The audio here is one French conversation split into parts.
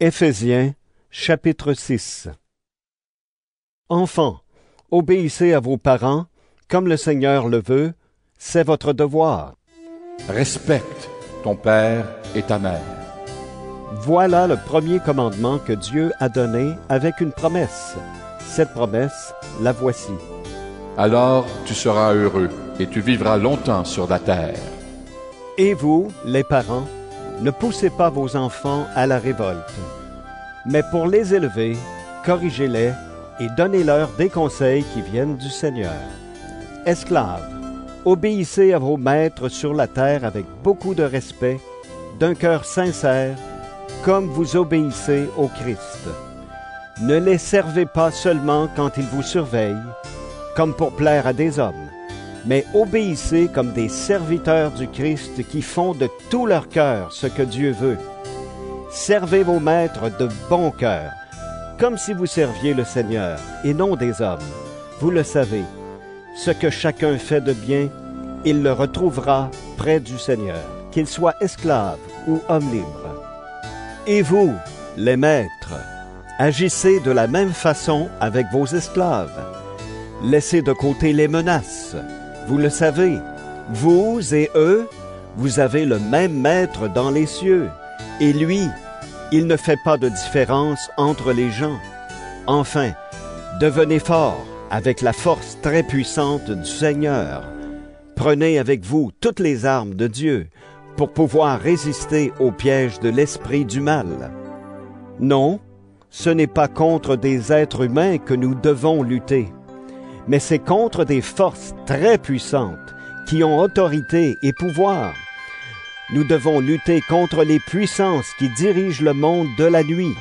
Éphésiens, chapitre 6. Enfants, obéissez à vos parents, comme le Seigneur le veut, c'est votre devoir. Respecte ton père et ta mère. Voilà le premier commandement que Dieu a donné avec une promesse. Cette promesse, la voici. Alors tu seras heureux et tu vivras longtemps sur la terre. Et vous, les parents, ne poussez pas vos enfants à la révolte, mais pour les élever, corrigez-les et donnez-leur des conseils qui viennent du Seigneur. Esclaves, obéissez à vos maîtres sur la terre avec beaucoup de respect, d'un cœur sincère, comme vous obéissez au Christ. Ne les servez pas seulement quand ils vous surveillent, comme pour plaire à des hommes, mais obéissez comme des serviteurs du Christ qui font de tout leur cœur ce que Dieu veut. Servez vos maîtres de bon cœur, comme si vous serviez le Seigneur et non des hommes. Vous le savez, ce que chacun fait de bien, il le retrouvera près du Seigneur, qu'il soit esclave ou homme libre. Et vous, les maîtres, agissez de la même façon avec vos esclaves. Laissez de côté les menaces. Vous le savez, vous et eux, vous avez le même maître dans les cieux. Et lui, il ne fait pas de différence entre les gens. Enfin, devenez forts avec la force très puissante du Seigneur. Prenez avec vous toutes les armes de Dieu pour pouvoir résister aux pièges de l'esprit du mal. Non, ce n'est pas contre des êtres humains que nous devons lutter, mais c'est contre des forces très puissantes qui ont autorité et pouvoir. Nous devons lutter contre les puissances qui dirigent le monde de la nuit,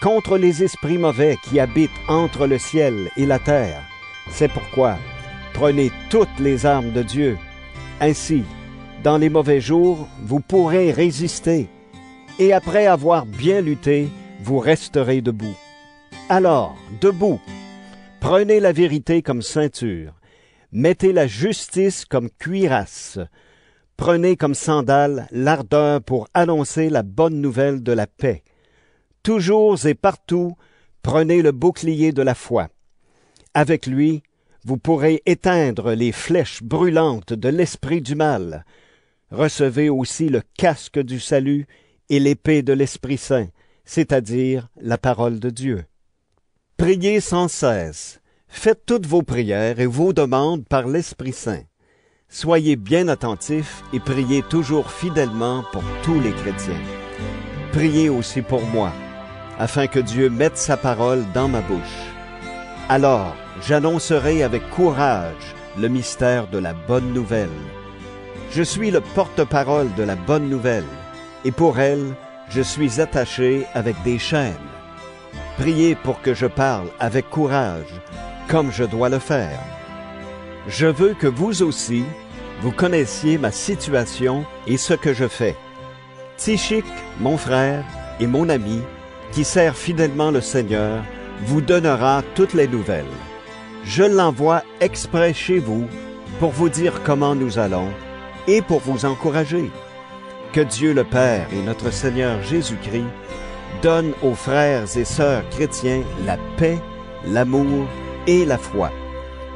contre les esprits mauvais qui habitent entre le ciel et la terre. C'est pourquoi prenez toutes les armes de Dieu. Ainsi, dans les mauvais jours, vous pourrez résister, et après avoir bien lutté, vous resterez debout. Alors, debout, prenez la vérité comme ceinture, mettez la justice comme cuirasse, prenez comme sandale l'ardeur pour annoncer la bonne nouvelle de la paix. Toujours et partout, prenez le bouclier de la foi. Avec lui, vous pourrez éteindre les flèches brûlantes de l'esprit du mal. Recevez aussi le casque du salut et l'épée de l'Esprit Saint, c'est-à-dire la parole de Dieu. Priez sans cesse. Faites toutes vos prières et vos demandes par l'Esprit Saint. Soyez bien attentifs et priez toujours fidèlement pour tous les chrétiens. Priez aussi pour moi, afin que Dieu mette sa parole dans ma bouche. Alors, j'annoncerai avec courage le mystère de la bonne nouvelle. Je suis le porte-parole de la bonne nouvelle, et pour elle, je suis attaché avec des chaînes. Priez pour que je parle avec courage, comme je dois le faire. Je veux que vous aussi, vous connaissiez ma situation et ce que je fais. Tychik, mon frère et mon ami, qui sert fidèlement le Seigneur, vous donnera toutes les nouvelles. Je l'envoie exprès chez vous pour vous dire comment nous allons et pour vous encourager. Que Dieu le Père et notre Seigneur Jésus-Christ donnent aux frères et sœurs chrétiens la paix, l'amour et la foi.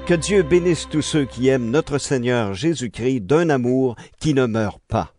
Que Dieu bénisse tous ceux qui aiment notre Seigneur Jésus-Christ d'un amour qui ne meurt pas.